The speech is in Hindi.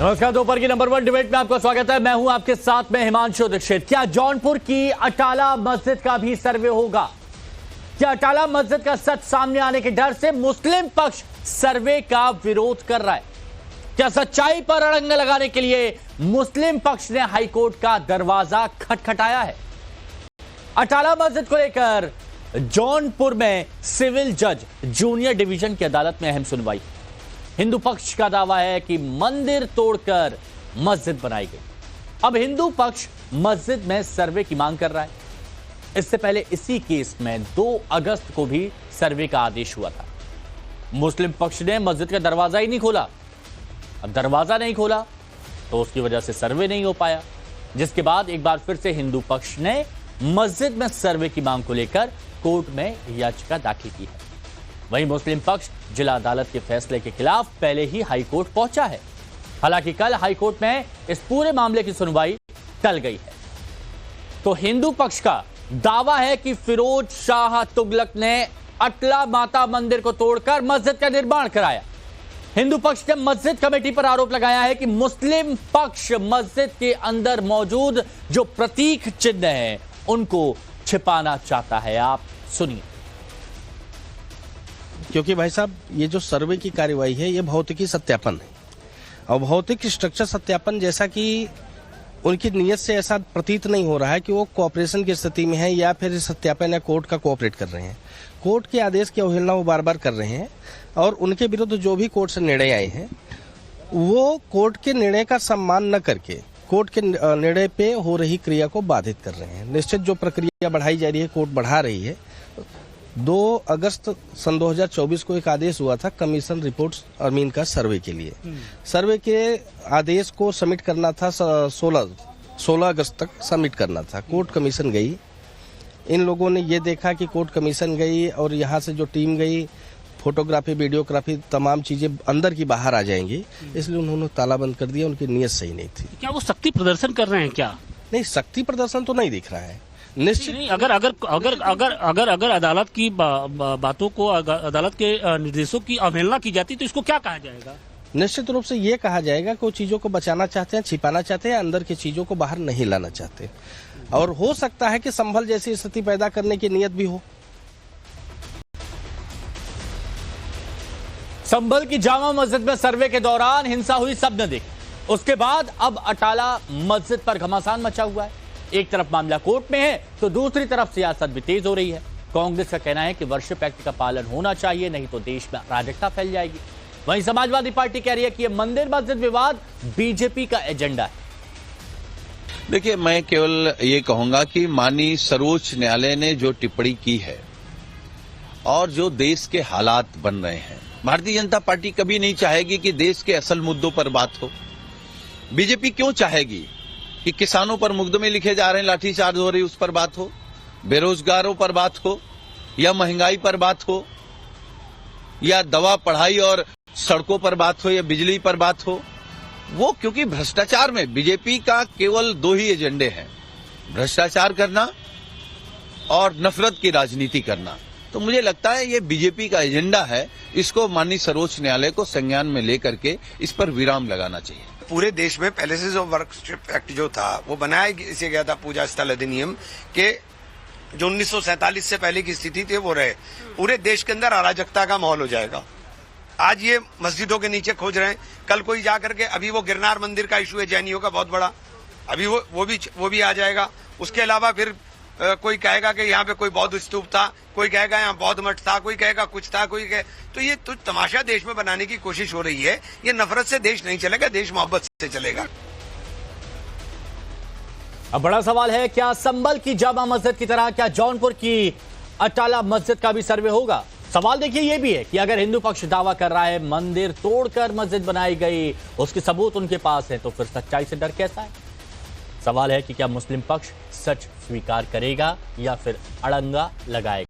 नमस्कार, दोपहर की नंबर 1 डिबेट में आपका स्वागत है। मैं हूं आपके साथ में हिमांशु दीक्षित। क्या जौनपुर की अटाला मस्जिद का भी सर्वे होगा? क्या अटाला मस्जिद का सच सामने आने के डर से मुस्लिम पक्ष सर्वे का विरोध कर रहा है? क्या सच्चाई पर अड़ंगा लगाने के लिए मुस्लिम पक्ष ने हाईकोर्ट का दरवाजा खटखटाया है? अटाला मस्जिद को लेकर जौनपुर में सिविल जज जूनियर डिवीजन की अदालत में अहम सुनवाई। हिंदू पक्ष का दावा है कि मंदिर तोड़कर मस्जिद बनाई गई। अब हिंदू पक्ष मस्जिद में सर्वे की मांग कर रहा है। इससे पहले इसी केस में 2 अगस्त को भी सर्वे का आदेश हुआ था। मुस्लिम पक्ष ने मस्जिद का दरवाजा ही नहीं खोला। अब दरवाजा नहीं खोला तो उसकी वजह से सर्वे नहीं हो पाया, जिसके बाद एक बार फिर से हिंदू पक्ष ने मस्जिद में सर्वे की मांग को लेकर कोर्ट में याचिका दाखिल की है। वहीं मुस्लिम पक्ष जिला अदालत के फैसले के खिलाफ पहले ही हाईकोर्ट पहुंचा है। हालांकि कल हाईकोर्ट में इस पूरे मामले की सुनवाई टल गई है। तो हिंदू पक्ष का दावा है कि फिरोज शाह तुगलक ने अटला माता मंदिर को तोड़कर मस्जिद का निर्माण कराया। हिंदू पक्ष ने मस्जिद कमेटी पर आरोप लगाया है कि मुस्लिम पक्ष मस्जिद के अंदर मौजूद जो प्रतीक चिन्ह हैं उनको छिपाना चाहता है। आप सुनिए। क्योंकि भाई साहब, ये जो सर्वे की कार्यवाही है ये भौतिकी सत्यापन है, और भौतिक स्ट्रक्चर सत्यापन जैसा कि उनकी नीयत से ऐसा प्रतीत नहीं हो रहा है कि वो कोऑपरेशन की स्थिति में है या फिर सत्यापन या कोर्ट का कोऑपरेट कर रहे हैं। कोर्ट के आदेश की अवहेलना वो बार बार कर रहे हैं, और उनके विरुद्ध जो भी कोर्ट से निर्णय आए हैं वो कोर्ट के निर्णय का सम्मान न करके कोर्ट के निर्णय पे हो रही क्रिया को बाधित कर रहे हैं। निश्चित जो प्रक्रिया बढ़ाई जा रही है, कोर्ट बढ़ा रही है। 2 अगस्त सन 2024 को एक आदेश हुआ था कमीशन रिपोर्ट्स अमीन का सर्वे के लिए। सर्वे के आदेश को सबमिट करना था 16 अगस्त तक सबमिट करना था। कोर्ट कमीशन गई। इन लोगों ने ये देखा कि कोर्ट कमीशन गई और यहाँ से जो टीम गई, फोटोग्राफी वीडियोग्राफी तमाम चीजें अंदर की बाहर आ जाएंगी, इसलिए उन्होंने ताला बंद कर दिया। उनकी नीयत सही नहीं थी। क्या वो शक्ति प्रदर्शन कर रहे हैं? क्या नहीं, शक्ति प्रदर्शन तो नहीं दिख रहा है। निश्चित नहीं, अगर अदालत की बातों को, अदालत के निर्देशों की अवहेलना की जाती तो इसको क्या कहा जाएगा? निश्चित रूप से ये कहा जाएगा कि वो चीजों को बचाना चाहते हैं, छिपाना चाहते हैं, अंदर की चीजों को बाहर नहीं लाना चाहते। और हो सकता है कि संभल जैसी स्थिति पैदा करने की नियत भी हो। संभल की जामा मस्जिद में सर्वे के दौरान हिंसा हुई, सबने देखी। उसके बाद अब अटाला मस्जिद पर घमासान मचा हुआ है। एक तरफ मामला कोर्ट में है तो दूसरी तरफ सियासत भी तेज हो रही है। कांग्रेस का कहना है कि वर्शिप एक्ट का पालन होना चाहिए, नहीं तो देश में अराजकता फैल जाएगी। वहीं समाजवादी पार्टी कह रही है कि यह मंदिर मस्जिद विवाद बीजेपी का एजेंडा है। देखिए, मैं केवल ये कहूंगा कि माननीय सर्वोच्च न्यायालय ने जो टिप्पणी की है और जो देश के हालात बन रहे हैं, भारतीय जनता पार्टी कभी नहीं चाहेगी कि देश के असल मुद्दों पर बात हो। बीजेपी क्यों चाहेगी कि किसानों पर मुकदमे लिखे जा रहे हैं, लाठीचार्ज हो रही, उस पर बात हो, बेरोजगारों पर बात हो, या महंगाई पर बात हो, या दवा, पढ़ाई और सड़कों पर बात हो, या बिजली पर बात हो? वो क्योंकि भ्रष्टाचार में बीजेपी का केवल 2 ही एजेंडे हैं, भ्रष्टाचार करना और नफरत की राजनीति करना। तो मुझे लगता है ये बीजेपी का एजेंडा है। इसको माननीय सर्वोच्च न्यायालय को संज्ञान में लेकर के इस पर विराम लगाना चाहिए। पूरे देश में पहले से जो वर्शिप एक्ट जो था वो बनाया इसे गया था, पूजा स्थल अधिनियम के, जो 1947 से पहले की स्थिति थी वो रहे। पूरे देश के अंदर अराजकता का माहौल हो जाएगा। आज ये मस्जिदों के नीचे खोज रहे हैं, कल कोई जा करके, अभी वो गिरनार मंदिर का इशू है जैनियों का बहुत बड़ा, अभी वो भी आ जाएगा। उसके अलावा फिर कोई कहेगा कि यहाँ पे कोई बौद्ध स्तूप था, कोई कहेगा यहाँ बौद्ध मठ था, कोई कहेगा कुछ था, कोई कहे तो ये तो तमाशा देश में बनाने की कोशिश हो रही है। ये नफरत से देश नहीं चलेगा, देश मोहब्बत से चलेगा। अब बड़ा सवाल है, क्या संभल की जामा मस्जिद की तरह क्या जौनपुर की अटाला मस्जिद का भी सर्वे होगा? सवाल देखिए ये भी है कि अगर हिंदू पक्ष दावा कर रहा है मंदिर तोड़कर मस्जिद बनाई गई, उसके सबूत उनके पास है, तो फिर सच्चाई से डर कैसा है? सवाल है कि क्या मुस्लिम पक्ष सच स्वीकार करेगा या फिर अड़ंगा लगाएगा?